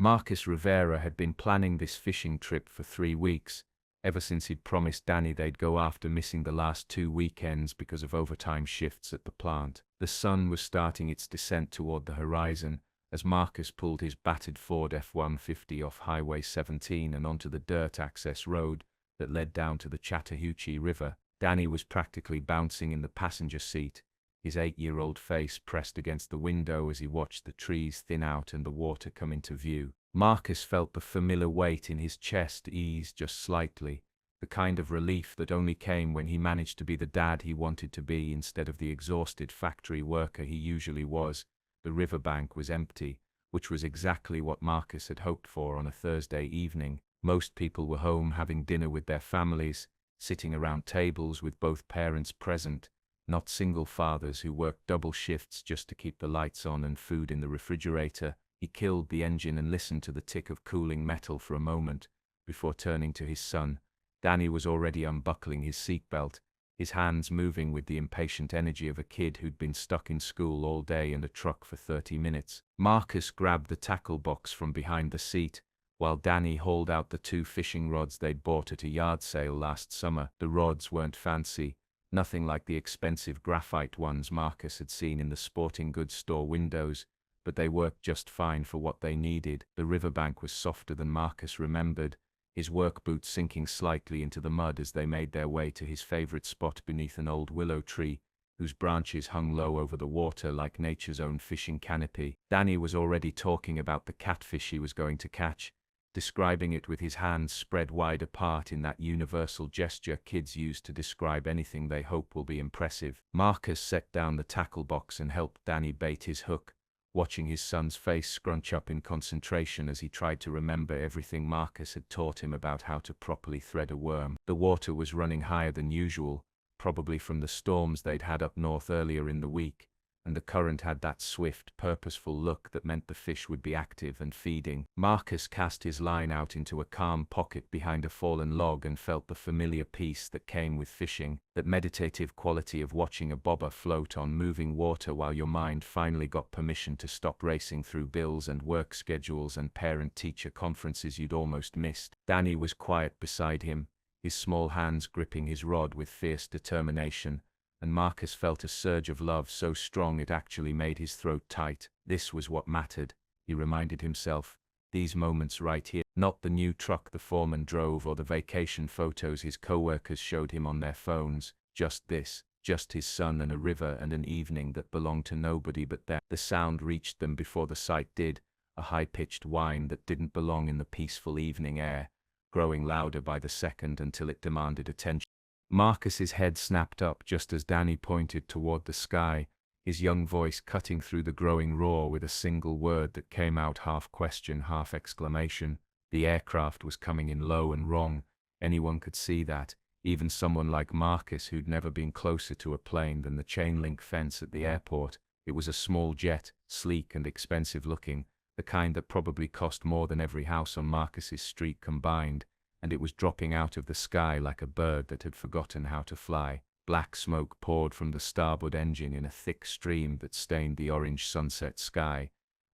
Marcus Rivera had been planning this fishing trip for 3 weeks, ever since he'd promised Danny they'd go after missing the last 2 weekends because of overtime shifts at the plant. The sun was starting its descent toward the horizon as Marcus pulled his battered Ford F-150 off Highway 17 and onto the dirt access road that led down to the Chattahoochee River. Danny was practically bouncing in the passenger seat, his 8-year-old face pressed against the window as he watched the trees thin out and the water come into view. Marcus felt the familiar weight in his chest ease just slightly, the kind of relief that only came when he managed to be the dad he wanted to be instead of the exhausted factory worker he usually was. The riverbank was empty, which was exactly what Marcus had hoped for on a Thursday evening. Most people were home having dinner with their families, sitting around tables with both parents present, not single fathers who worked double shifts just to keep the lights on and food in the refrigerator. He killed the engine and listened to the tick of cooling metal for a moment, before turning to his son. Danny was already unbuckling his seatbelt, his hands moving with the impatient energy of a kid who'd been stuck in school all day and a truck for 30 minutes. Marcus grabbed the tackle box from behind the seat, while Danny hauled out the 2 fishing rods they'd bought at a yard sale last summer. The rods weren't fancy, nothing like the expensive graphite ones Marcus had seen in the sporting goods store windows, but they worked just fine for what they needed. The riverbank was softer than Marcus remembered, his work boots sinking slightly into the mud as they made their way to his favorite spot beneath an old willow tree, whose branches hung low over the water like nature's own fishing canopy. Danny was already talking about the catfish he was going to catch, describing it with his hands spread wide apart in that universal gesture kids use to describe anything they hope will be impressive. Marcus set down the tackle box and helped Danny bait his hook, watching his son's face scrunch up in concentration as he tried to remember everything Marcus had taught him about how to properly thread a worm. The water was running higher than usual, probably from the storms they'd had up north earlier in the week, and the current had that swift, purposeful look that meant the fish would be active and feeding. Marcus cast his line out into a calm pocket behind a fallen log and felt the familiar peace that came with fishing, that meditative quality of watching a bobber float on moving water while your mind finally got permission to stop racing through bills and work schedules and parent-teacher conferences you'd almost missed. Danny was quiet beside him, his small hands gripping his rod with fierce determination, and Marcus felt a surge of love so strong it actually made his throat tight. This was what mattered, he reminded himself, these moments right here, not the new truck the foreman drove or the vacation photos his co-workers showed him on their phones, just this, just his son and a river and an evening that belonged to nobody but them. The sound reached them before the sight did, a high-pitched whine that didn't belong in the peaceful evening air, growing louder by the second until it demanded attention. Marcus's head snapped up just as Danny pointed toward the sky, his young voice cutting through the growing roar with a single word that came out half question, half exclamation. The aircraft was coming in low and wrong. Anyone could see that, even someone like Marcus who'd never been closer to a plane than the chain-link fence at the airport. It was a small jet, sleek and expensive looking, the kind that probably cost more than every house on Marcus's street combined, and it was dropping out of the sky like a bird that had forgotten how to fly. Black smoke poured from the starboard engine in a thick stream that stained the orange sunset sky,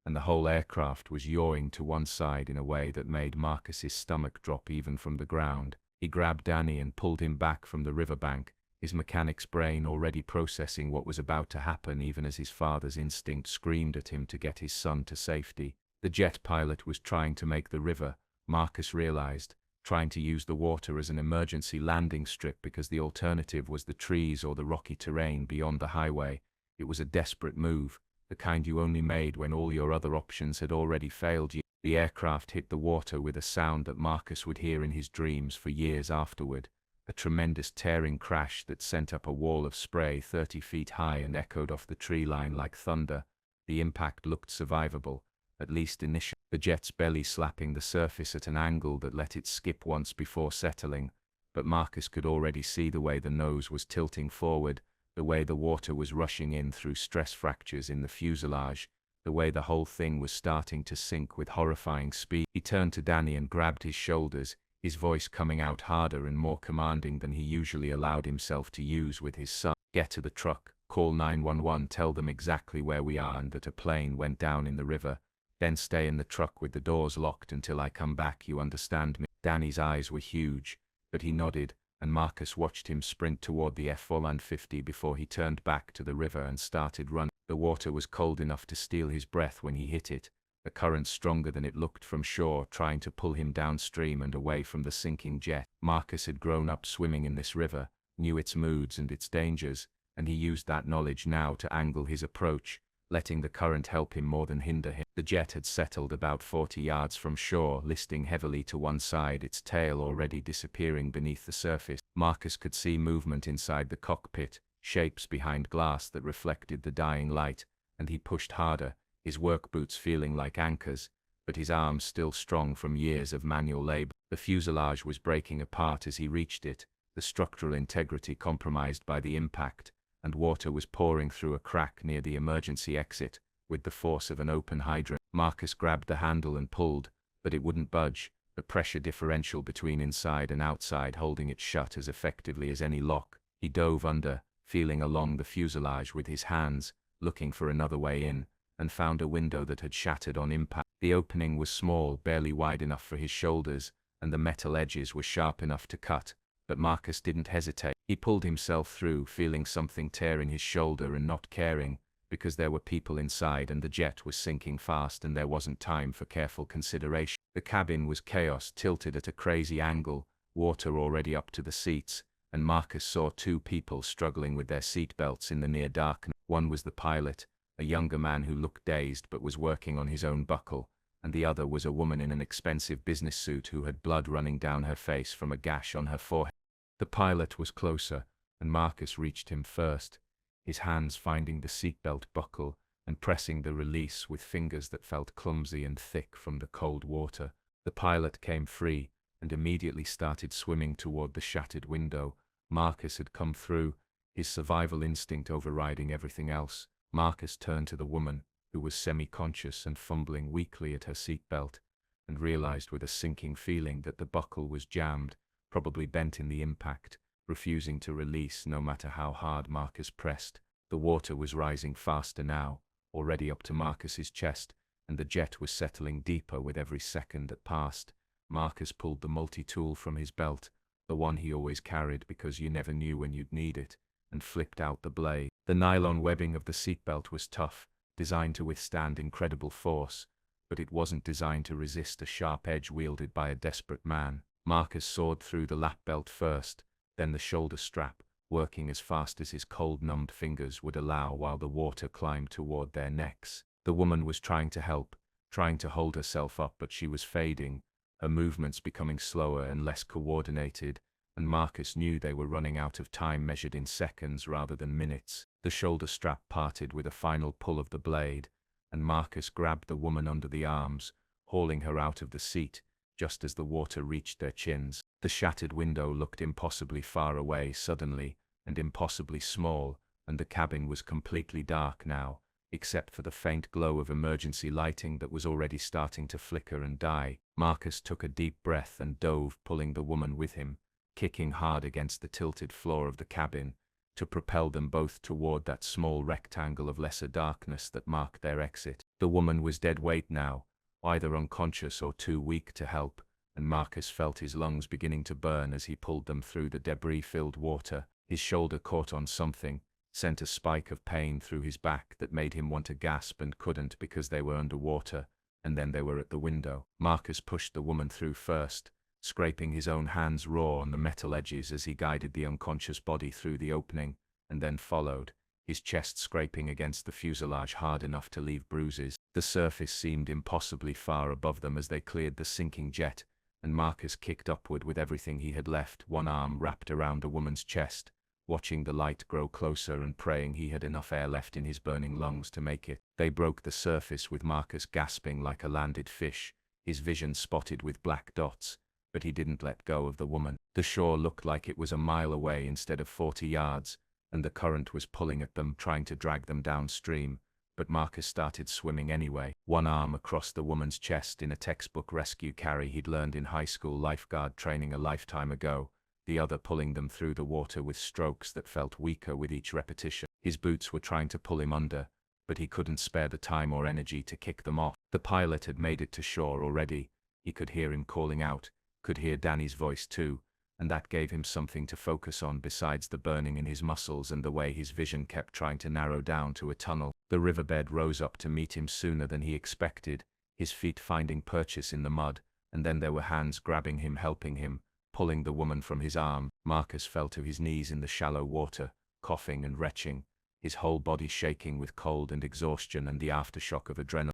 and the whole aircraft was yawing to one side in a way that made Marcus's stomach drop even from the ground. He grabbed Danny and pulled him back from the riverbank, his mechanic's brain already processing what was about to happen even as his father's instinct screamed at him to get his son to safety. The jet pilot was trying to make the river, Marcus realized, trying to use the water as an emergency landing strip because the alternative was the trees or the rocky terrain beyond the highway. It was a desperate move, the kind you only made when all your other options had already failed you. The aircraft hit the water with a sound that Marcus would hear in his dreams for years afterward, a tremendous tearing crash that sent up a wall of spray 30 feet high and echoed off the tree line like thunder. The impact looked survivable, at least initially, the jet's belly slapping the surface at an angle that let it skip once before settling, but Marcus could already see the way the nose was tilting forward, the way the water was rushing in through stress fractures in the fuselage, the way the whole thing was starting to sink with horrifying speed. He turned to Danny and grabbed his shoulders, his voice coming out harder and more commanding than he usually allowed himself to use with his son. Get to the truck, call 911, tell them exactly where we are and that a plane went down in the river. Then stay in the truck with the doors locked until I come back, you understand me? Danny's eyes were huge, but he nodded, and Marcus watched him sprint toward the F-150 before he turned back to the river and started running. The water was cold enough to steal his breath when he hit it, the current stronger than it looked from shore, trying to pull him downstream and away from the sinking jet. Marcus had grown up swimming in this river, knew its moods and its dangers, and he used that knowledge now to angle his approach, letting the current help him more than hinder him. The jet had settled about 40 yards from shore, listing heavily to one side, its tail already disappearing beneath the surface. Marcus could see movement inside the cockpit, shapes behind glass that reflected the dying light, and he pushed harder, his work boots feeling like anchors, but his arms still strong from years of manual labor. The fuselage was breaking apart as he reached it, the structural integrity compromised by the impact, and water was pouring through a crack near the emergency exit, with the force of an open hydrant. Marcus grabbed the handle and pulled, but it wouldn't budge, the pressure differential between inside and outside holding it shut as effectively as any lock. He dove under, feeling along the fuselage with his hands, looking for another way in, and found a window that had shattered on impact. The opening was small, barely wide enough for his shoulders, and the metal edges were sharp enough to cut, but Marcus didn't hesitate. He pulled himself through, feeling something tear in his shoulder and not caring, because there were people inside and the jet was sinking fast and there wasn't time for careful consideration. The cabin was chaos, tilted at a crazy angle, water already up to the seats, and Marcus saw two people struggling with their seat belts in the near darkness. One was the pilot, a younger man who looked dazed but was working on his own buckle, and the other was a woman in an expensive business suit who had blood running down her face from a gash on her forehead. The pilot was closer, and Marcus reached him first, his hands finding the seatbelt buckle and pressing the release with fingers that felt clumsy and thick from the cold water. The pilot came free and immediately started swimming toward the shattered window. Marcus had come through, his survival instinct overriding everything else. Marcus turned to the woman, who was semi-conscious and fumbling weakly at her seatbelt, and realized with a sinking feeling that the buckle was jammed, probably bent in the impact, refusing to release no matter how hard Marcus pressed. The water was rising faster now, already up to Marcus's chest, and the jet was settling deeper with every second that passed. Marcus pulled the multi-tool from his belt, the one he always carried because you never knew when you'd need it, and flipped out the blade. The nylon webbing of the seatbelt was tough, designed to withstand incredible force, but it wasn't designed to resist a sharp edge wielded by a desperate man. Marcus sawed through the lap belt first, then the shoulder strap, working as fast as his cold-numbed fingers would allow while the water climbed toward their necks. The woman was trying to help, trying to hold herself up, but she was fading, her movements becoming slower and less coordinated, and Marcus knew they were running out of time measured in seconds rather than minutes. The shoulder strap parted with a final pull of the blade, and Marcus grabbed the woman under the arms, hauling her out of the seat, just as the water reached their chins. The shattered window looked impossibly far away suddenly, and impossibly small, and the cabin was completely dark now, except for the faint glow of emergency lighting that was already starting to flicker and die. Marcus took a deep breath and dove, pulling the woman with him, kicking hard against the tilted floor of the cabin, to propel them both toward that small rectangle of lesser darkness that marked their exit. The woman was dead weight now, either unconscious or too weak to help, and Marcus felt his lungs beginning to burn as he pulled them through the debris-filled water. His shoulder caught on something, sent a spike of pain through his back that made him want to gasp and couldn't because they were underwater, and then they were at the window. Marcus pushed the woman through first, scraping his own hands raw on the metal edges as he guided the unconscious body through the opening, and then followed, his chest scraping against the fuselage hard enough to leave bruises. The surface seemed impossibly far above them as they cleared the sinking jet, and Marcus kicked upward with everything he had left, one arm wrapped around the woman's chest, watching the light grow closer and praying he had enough air left in his burning lungs to make it. They broke the surface with Marcus gasping like a landed fish, his vision spotted with black dots, but he didn't let go of the woman. The shore looked like it was a mile away instead of 40 yards, and the current was pulling at them, trying to drag them downstream, but Marcus started swimming anyway, one arm across the woman's chest in a textbook rescue carry he'd learned in high school lifeguard training a lifetime ago, the other pulling them through the water with strokes that felt weaker with each repetition. His boots were trying to pull him under, but he couldn't spare the time or energy to kick them off. The pilot had made it to shore already. He could hear him calling out, could hear Danny's voice too, and that gave him something to focus on besides the burning in his muscles and the way his vision kept trying to narrow down to a tunnel. The riverbed rose up to meet him sooner than he expected, his feet finding purchase in the mud, and then there were hands grabbing him, helping him, pulling the woman from his arm. Marcus fell to his knees in the shallow water, coughing and retching, his whole body shaking with cold and exhaustion and the aftershock of adrenaline.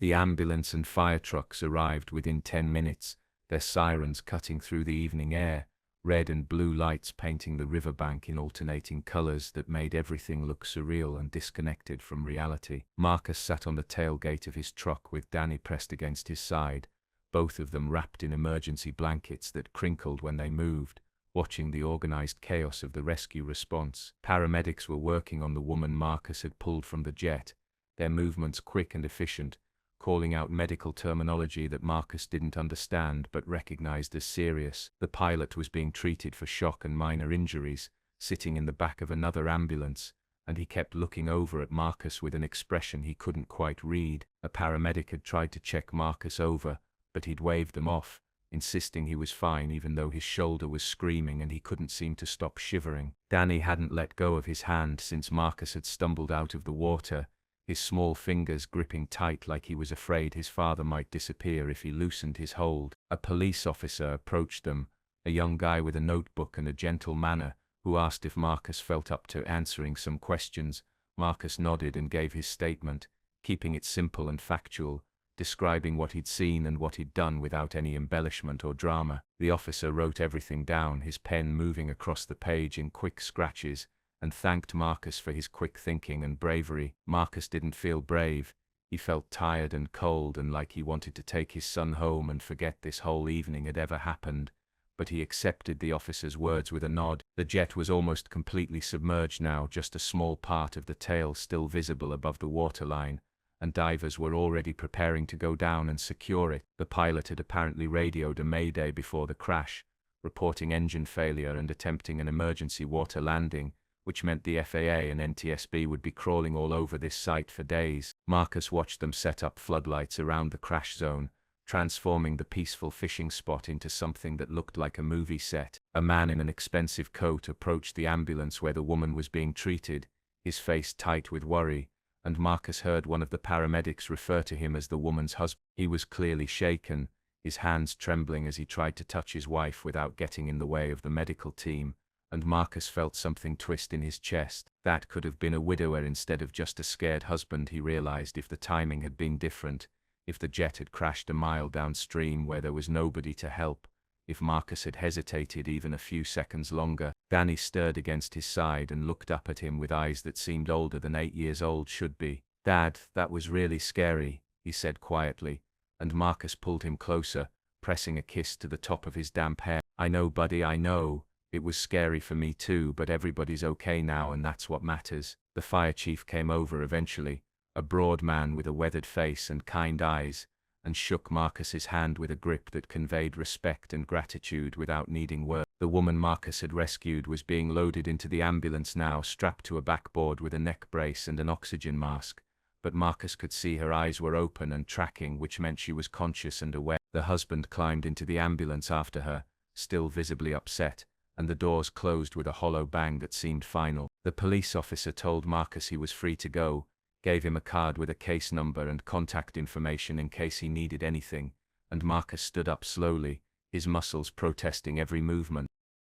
The ambulance and fire trucks arrived within 10 minutes, their sirens cutting through the evening air, red and blue lights painting the riverbank in alternating colors that made everything look surreal and disconnected from reality. Marcus sat on the tailgate of his truck with Danny pressed against his side, both of them wrapped in emergency blankets that crinkled when they moved, watching the organized chaos of the rescue response. Paramedics were working on the woman Marcus had pulled from the jet, their movements quick and efficient, calling out medical terminology that Marcus didn't understand but recognized as serious. The pilot was being treated for shock and minor injuries, sitting in the back of another ambulance, and he kept looking over at Marcus with an expression he couldn't quite read. A paramedic had tried to check Marcus over, but he'd waved them off, insisting he was fine even though his shoulder was screaming and he couldn't seem to stop shivering. Danny hadn't let go of his hand since Marcus had stumbled out of the water, his small fingers gripping tight like he was afraid his father might disappear if he loosened his hold. A police officer approached them, a young guy with a notebook and a gentle manner, who asked if Marcus felt up to answering some questions. Marcus nodded and gave his statement, keeping it simple and factual, describing what he'd seen and what he'd done without any embellishment or drama. The officer wrote everything down, his pen moving across the page in quick scratches, and thanked Marcus for his quick thinking and bravery. Marcus didn't feel brave. He felt tired and cold and like he wanted to take his son home and forget this whole evening had ever happened, but he accepted the officer's words with a nod. The jet was almost completely submerged now, just a small part of the tail still visible above the waterline, and divers were already preparing to go down and secure it. The pilot had apparently radioed a mayday before the crash, reporting engine failure and attempting an emergency water landing, which meant the FAA and NTSB would be crawling all over this site for days. Marcus watched them set up floodlights around the crash zone, transforming the peaceful fishing spot into something that looked like a movie set. A man in an expensive coat approached the ambulance where the woman was being treated, his face tight with worry, and Marcus heard one of the paramedics refer to him as the woman's husband. He was clearly shaken, his hands trembling as he tried to touch his wife without getting in the way of the medical team, and Marcus felt something twist in his chest. That could have been a widower instead of just a scared husband, he realized, if the timing had been different, if the jet had crashed a mile downstream where there was nobody to help, if Marcus had hesitated even a few seconds longer. Danny stirred against his side and looked up at him with eyes that seemed older than 8 years old should be. "Dad, that was really scary," he said quietly, and Marcus pulled him closer, pressing a kiss to the top of his damp hair. "I know, buddy, I know. It was scary for me too, but everybody's okay now and that's what matters." The fire chief came over eventually, a broad man with a weathered face and kind eyes, and shook Marcus's hand with a grip that conveyed respect and gratitude without needing words. The woman Marcus had rescued was being loaded into the ambulance now, strapped to a backboard with a neck brace and an oxygen mask, but Marcus could see her eyes were open and tracking, which meant she was conscious and aware. The husband climbed into the ambulance after her, still visibly upset, and the doors closed with a hollow bang that seemed final. The police officer told Marcus he was free to go, gave him a card with a case number and contact information in case he needed anything, and Marcus stood up slowly, his muscles protesting every movement.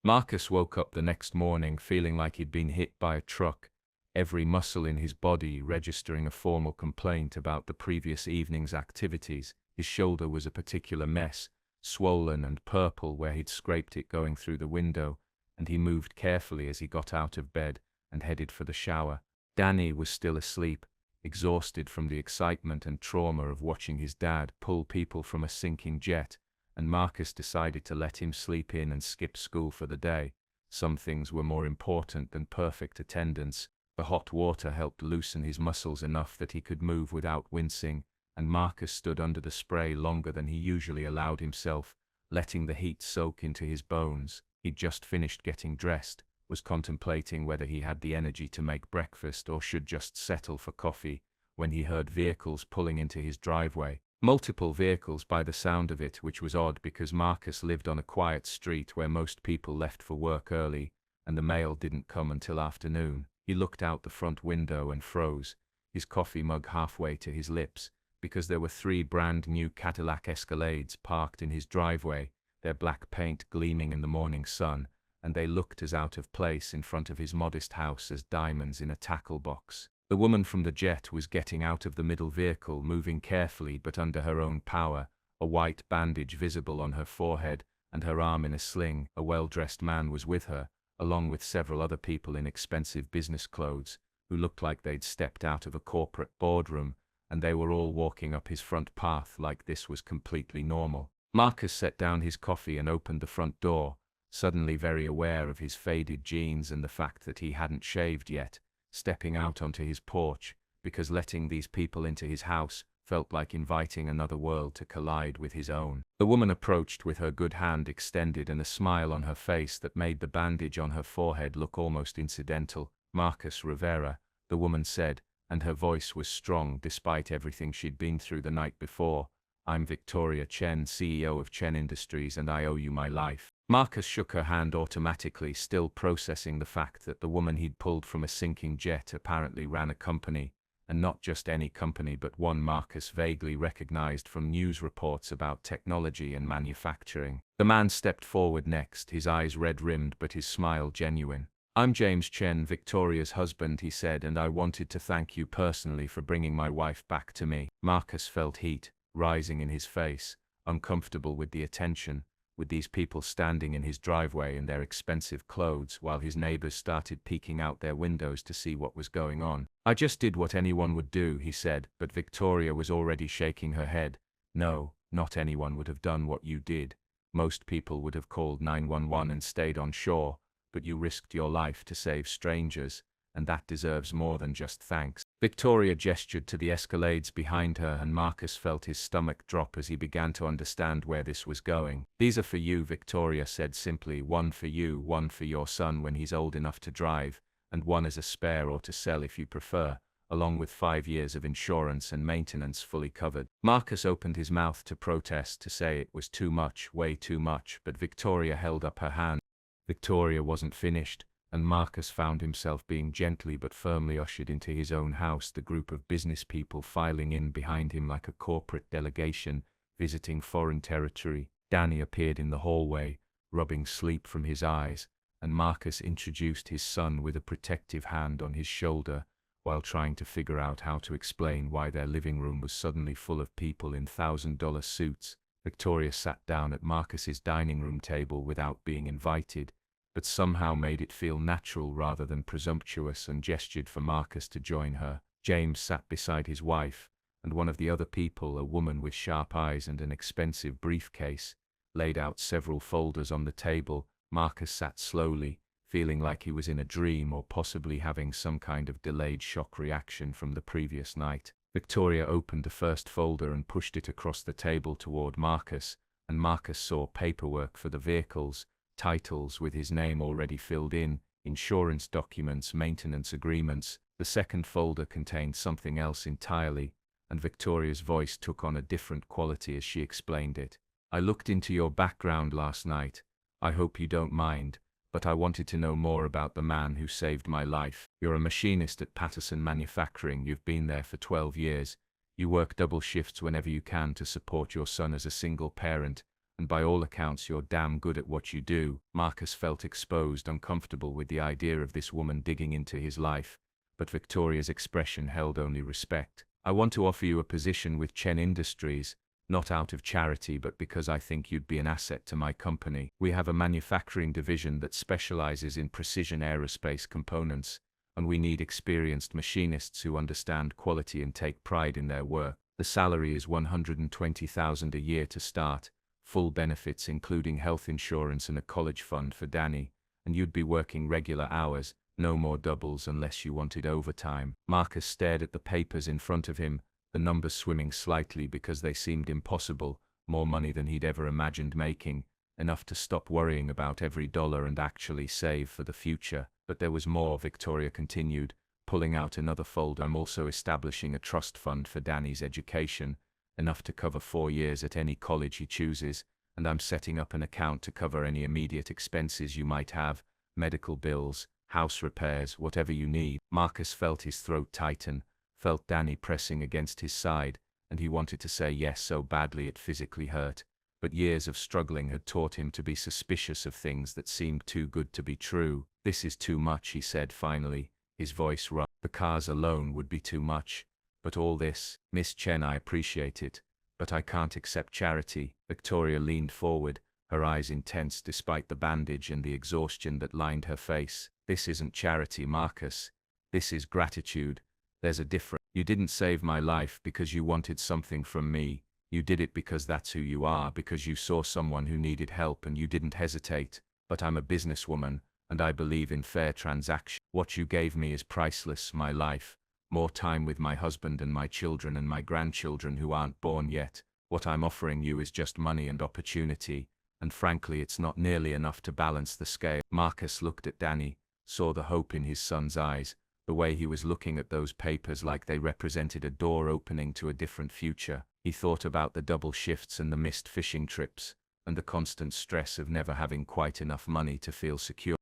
Marcus woke up the next morning feeling like he'd been hit by a truck, every muscle in his body registering a formal complaint about the previous evening's activities. His shoulder was a particular mess, swollen and purple where he'd scraped it going through the window, and he moved carefully as he got out of bed and headed for the shower. Danny was still asleep, exhausted from the excitement and trauma of watching his dad pull people from a sinking jet, and Marcus decided to let him sleep in and skip school for the day. Some things were more important than perfect attendance. The hot water helped loosen his muscles enough that he could move without wincing, and Marcus stood under the spray longer than he usually allowed himself, letting the heat soak into his bones. He'd just finished getting dressed, was contemplating whether he had the energy to make breakfast or should just settle for coffee, when he heard vehicles pulling into his driveway. Multiple vehicles by the sound of it, which was odd because Marcus lived on a quiet street where most people left for work early, and the mail didn't come until afternoon. He looked out the front window and froze, his coffee mug halfway to his lips, because there were 3 brand new Cadillac Escalades parked in his driveway, their black paint gleaming in the morning sun, and they looked as out of place in front of his modest house as diamonds in a tackle box. The woman from the jet was getting out of the middle vehicle, moving carefully but under her own power, a white bandage visible on her forehead and her arm in a sling. A well-dressed man was with her, along with several other people in expensive business clothes, who looked like they'd stepped out of a corporate boardroom, and they were all walking up his front path like this was completely normal. Marcus set down his coffee and opened the front door, suddenly very aware of his faded jeans and the fact that he hadn't shaved yet, stepping out onto his porch, because letting these people into his house felt like inviting another world to collide with his own. The woman approached with her good hand extended and a smile on her face that made the bandage on her forehead look almost incidental. "Marcus Rivera," the woman said, and her voice was strong despite everything she'd been through the night before. "I'm Victoria Chen, CEO of Chen Industries, and I owe you my life." Marcus shook her hand automatically, still processing the fact that the woman he'd pulled from a sinking jet apparently ran a company, and not just any company but one Marcus vaguely recognized from news reports about technology and manufacturing. The man stepped forward next, his eyes red-rimmed but his smile genuine. "I'm James Chen, Victoria's husband," he said, "and I wanted to thank you personally for bringing my wife back to me." Marcus felt heat rising in his face, uncomfortable with the attention, with these people standing in his driveway in their expensive clothes while his neighbors started peeking out their windows to see what was going on. "I just did what anyone would do," he said, but Victoria was already shaking her head. "No, not anyone would have done what you did. Most people would have called 911 and stayed on shore, but you risked your life to save strangers, and that deserves more than just thanks." Victoria gestured to the Escalades behind her, and Marcus felt his stomach drop as he began to understand where this was going. "These are for you," Victoria said simply. "One for you, one for your son when he's old enough to drive, and one as a spare or to sell if you prefer, along with 5 years of insurance and maintenance fully covered." Marcus opened his mouth to protest, to say it was too much, way too much, but Victoria held up her hand. Victoria wasn't finished, and Marcus found himself being gently but firmly ushered into his own house, the group of business people filing in behind him like a corporate delegation visiting foreign territory. Danny appeared in the hallway, rubbing sleep from his eyes, and Marcus introduced his son with a protective hand on his shoulder, while trying to figure out how to explain why their living room was suddenly full of people in $1,000 suits. Victoria sat down at Marcus's dining room table without being invited, but somehow made it feel natural rather than presumptuous, and gestured for Marcus to join her. James sat beside his wife, and one of the other people, a woman with sharp eyes and an expensive briefcase, laid out several folders on the table. Marcus sat slowly, feeling like he was in a dream or possibly having some kind of delayed shock reaction from the previous night. Victoria opened the first folder and pushed it across the table toward Marcus, and Marcus saw paperwork for the vehicles, titles with his name already filled in, insurance documents, maintenance agreements. The second folder contained something else entirely, and Victoria's voice took on a different quality as she explained it. "I looked into your background last night. I hope you don't mind, but I wanted to know more about the man who saved my life. You're a machinist at Patterson Manufacturing. You've been there for 12 years. You work double shifts whenever you can to support your son as a single parent, and by all accounts you're damn good at what you do." Marcus felt exposed, uncomfortable with the idea of this woman digging into his life, but Victoria's expression held only respect. "I want to offer you a position with Chen Industries, not out of charity but because I think you'd be an asset to my company. We have a manufacturing division that specializes in precision aerospace components, and we need experienced machinists who understand quality and take pride in their work. The salary is $120,000 a year to start, full benefits including health insurance and a college fund for Danny, and you'd be working regular hours, no more doubles unless you wanted overtime." Marcus stared at the papers in front of him, the numbers swimming slightly because they seemed impossible, more money than he'd ever imagined making, enough to stop worrying about every dollar and actually save for the future. "But there was more," Victoria continued, pulling out another folder. I'm also establishing a trust fund for Danny's education, enough to cover 4 years at any college he chooses, and I'm setting up an account to cover any immediate expenses you might have, medical bills, house repairs, whatever you need. Marcus felt his throat tighten, felt Danny pressing against his side, and he wanted to say yes so badly it physically hurt. But years of struggling had taught him to be suspicious of things that seemed too good to be true. This is too much, he said finally, his voice rough. The cars alone would be too much. But all this, Miss Chen, I appreciate it, but I can't accept charity. Victoria leaned forward, her eyes intense despite the bandage and the exhaustion that lined her face. This isn't charity, Marcus. This is gratitude. There's a difference. You didn't save my life because you wanted something from me. You did it because that's who you are, because you saw someone who needed help and you didn't hesitate. But I'm a businesswoman, and I believe in fair transaction. What you gave me is priceless, my life. More time with my husband and my children and my grandchildren who aren't born yet. What I'm offering you is just money and opportunity, and frankly it's not nearly enough to balance the scale. Marcus looked at Danny, saw the hope in his son's eyes, the way he was looking at those papers like they represented a door opening to a different future. He thought about the double shifts and the missed fishing trips, and the constant stress of never having quite enough money to feel secure.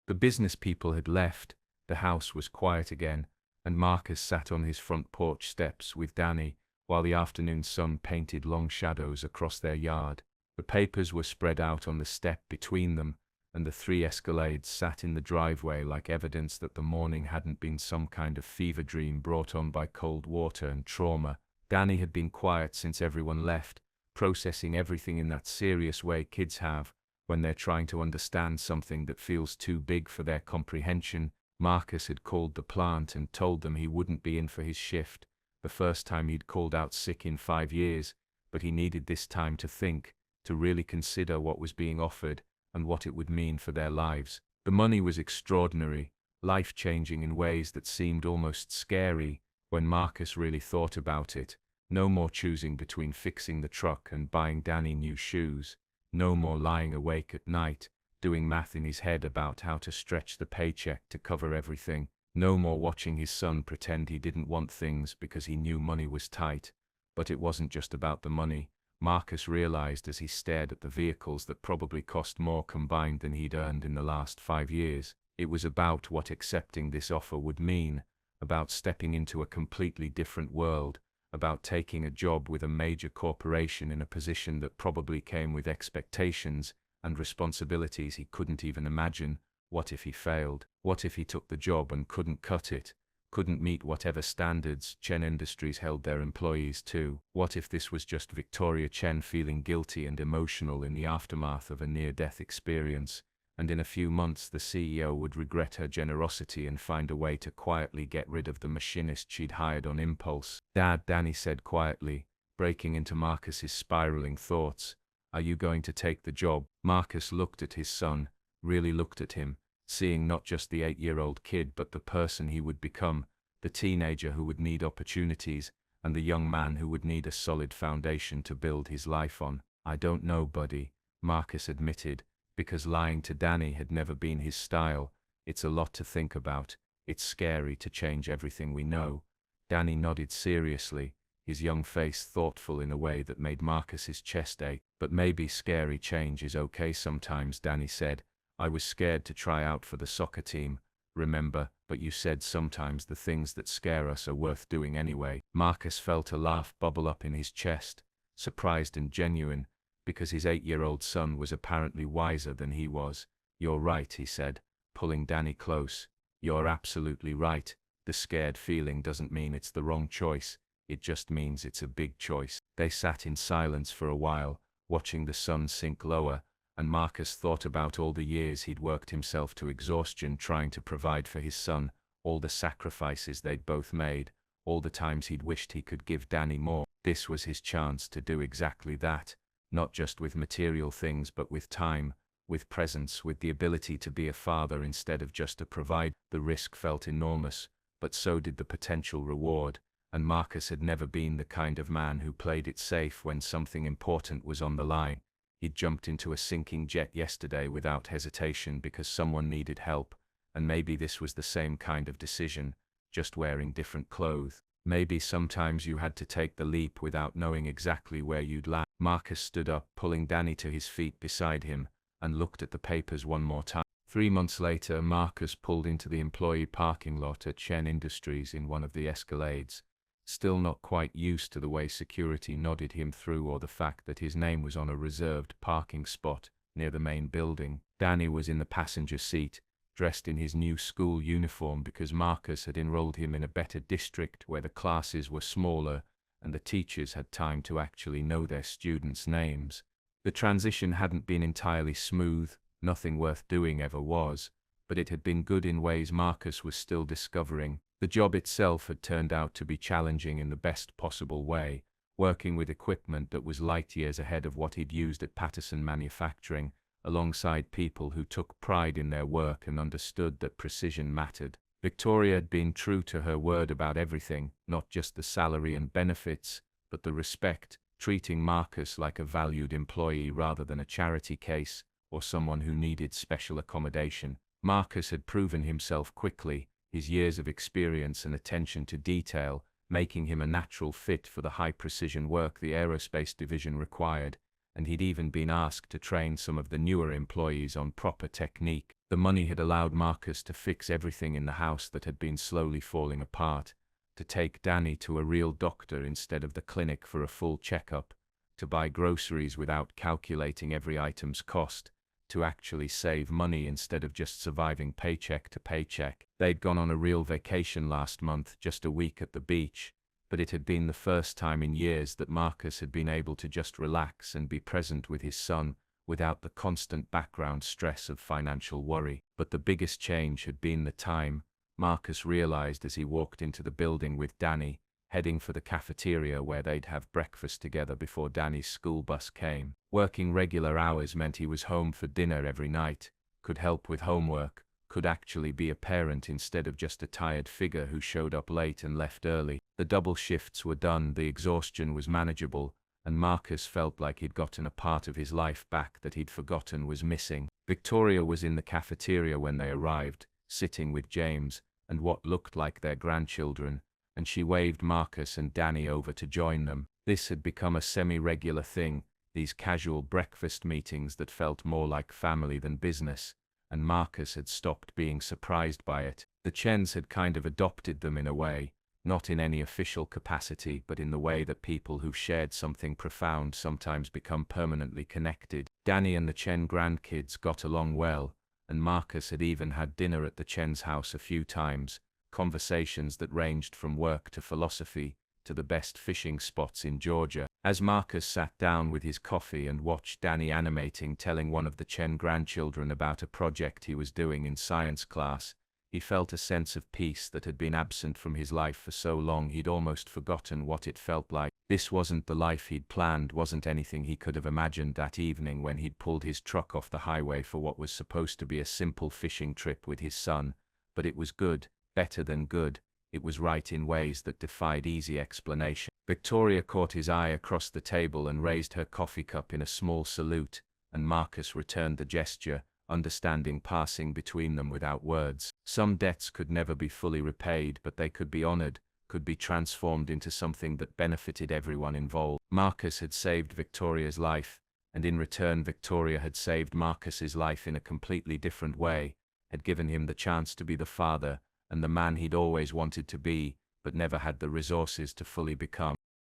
The business people had left, the house was quiet again, and Marcus sat on his front porch steps with Danny, while the afternoon sun painted long shadows across their yard. The papers were spread out on the step between them, and the 3 Escalades sat in the driveway like evidence that the morning hadn't been some kind of fever dream brought on by cold water and trauma. Danny had been quiet since everyone left, processing everything in that serious way kids have when they're trying to understand something that feels too big for their comprehension. Marcus had called the plant and told them he wouldn't be in for his shift, the first time he'd called out sick in 5 years, but he needed this time to think, to really consider what was being offered and what it would mean for their lives. The money was extraordinary, life-changing in ways that seemed almost scary when Marcus really thought about it. No more choosing between fixing the truck and buying Danny new shoes. No more lying awake at night, doing math in his head about how to stretch the paycheck to cover everything. No more watching his son pretend he didn't want things because he knew money was tight. But it wasn't just about the money, Marcus realized as he stared at the vehicles that probably cost more combined than he'd earned in the last 5 years. It was about what accepting this offer would mean, about stepping into a completely different world, about taking a job with a major corporation in a position that probably came with expectations and responsibilities he couldn't even imagine. What if he failed? What if he took the job and couldn't cut it, couldn't meet whatever standards Chen Industries held their employees to? What if this was just Victoria Chen feeling guilty and emotional in the aftermath of a near-death experience, and in a few months the CEO would regret her generosity and find a way to quietly get rid of the machinist she'd hired on impulse? Dad, Danny said quietly, breaking into Marcus's spiraling thoughts, are you going to take the job? Marcus looked at his son, really looked at him, seeing not just the 8-year-old kid but the person he would become, the teenager who would need opportunities, and the young man who would need a solid foundation to build his life on. I don't know, buddy, Marcus admitted, because lying to Danny had never been his style. It's a lot to think about. It's scary to change everything we know. Danny nodded seriously, his young face thoughtful in a way that made Marcus's chest ache. But maybe scary change is okay sometimes, Danny said. I was scared to try out for the soccer team, remember, but you said sometimes the things that scare us are worth doing anyway. Marcus felt a laugh bubble up in his chest, surprised and genuine, because his 8-year-old son was apparently wiser than he was. You're right, he said, pulling Danny close. You're absolutely right. The scared feeling doesn't mean it's the wrong choice, it just means it's a big choice. They sat in silence for a while, watching the sun sink lower, and Marcus thought about all the years he'd worked himself to exhaustion trying to provide for his son, all the sacrifices they'd both made, all the times he'd wished he could give Danny more. This was his chance to do exactly that, not just with material things but with time, with presence, with the ability to be a father instead of just a provider. The risk felt enormous, but so did the potential reward, and Marcus had never been the kind of man who played it safe when something important was on the line. He'd jumped into a sinking jet yesterday without hesitation because someone needed help, and maybe this was the same kind of decision, just wearing different clothes. Maybe sometimes you had to take the leap without knowing exactly where you'd land. Marcus stood up, pulling Danny to his feet beside him, and looked at the papers one more time. 3 months later, Marcus pulled into the employee parking lot at Chen Industries in one of the Escalades, still not quite used to the way security nodded him through or the fact that his name was on a reserved parking spot near the main building. Danny was in the passenger seat, dressed in his new school uniform because Marcus had enrolled him in a better district where the classes were smaller and the teachers had time to actually know their students' names. The transition hadn't been entirely smooth, nothing worth doing ever was, but it had been good in ways Marcus was still discovering. The job itself had turned out to be challenging in the best possible way, working with equipment that was light years ahead of what he'd used at Patterson Manufacturing, alongside people who took pride in their work and understood that precision mattered. Victoria had been true to her word about everything, not just the salary and benefits, but the respect, treating Marcus like a valued employee rather than a charity case or someone who needed special accommodation. Marcus had proven himself quickly, his years of experience and attention to detail, making him a natural fit for the high-precision work the aerospace division required, and he'd even been asked to train some of the newer employees on proper technique. The money had allowed Marcus to fix everything in the house that had been slowly falling apart, to take Danny to a real doctor instead of the clinic for a full checkup, to buy groceries without calculating every item's cost, to actually save money instead of just surviving paycheck to paycheck. They'd gone on a real vacation last month, just a week at the beach, but it had been the first time in years that Marcus had been able to just relax and be present with his son, without the constant background stress of financial worry. But the biggest change had been the time, Marcus realized as he walked into the building with Danny, heading for the cafeteria where they'd have breakfast together before Danny's school bus came. Working regular hours meant he was home for dinner every night, could help with homework, could actually be a parent instead of just a tired figure who showed up late and left early. The double shifts were done, the exhaustion was manageable, and Marcus felt like he'd gotten a part of his life back that he'd forgotten was missing. Victoria was in the cafeteria when they arrived, sitting with James and what looked like their grandchildren, and she waved Marcus and Danny over to join them. This had become a semi-regular thing, these casual breakfast meetings that felt more like family than business, and Marcus had stopped being surprised by it. The Chens had kind of adopted them in a way, not in any official capacity but in the way that people who've shared something profound sometimes become permanently connected. Danny and the Chen grandkids got along well, and Marcus had even had dinner at the Chen's house a few times, conversations that ranged from work to philosophy, to the best fishing spots in Georgia. As Marcus sat down with his coffee and watched Danny animating, telling one of the Chen grandchildren about a project he was doing in science class, he felt a sense of peace that had been absent from his life for so long he'd almost forgotten what it felt like. This wasn't the life he'd planned, wasn't anything he could have imagined that evening when he'd pulled his truck off the highway for what was supposed to be a simple fishing trip with his son, but it was good, better than good. It was right in ways that defied easy explanation. Victoria caught his eye across the table and raised her coffee cup in a small salute, and Marcus returned the gesture, understanding passing between them without words. Some debts could never be fully repaid, but they could be honored, could be transformed into something that benefited everyone involved. Marcus had saved Victoria's life, and in return Victoria had saved Marcus's life in a completely different way, had given him the chance to be the father and the man he'd always wanted to be, but never had the resources to fully become.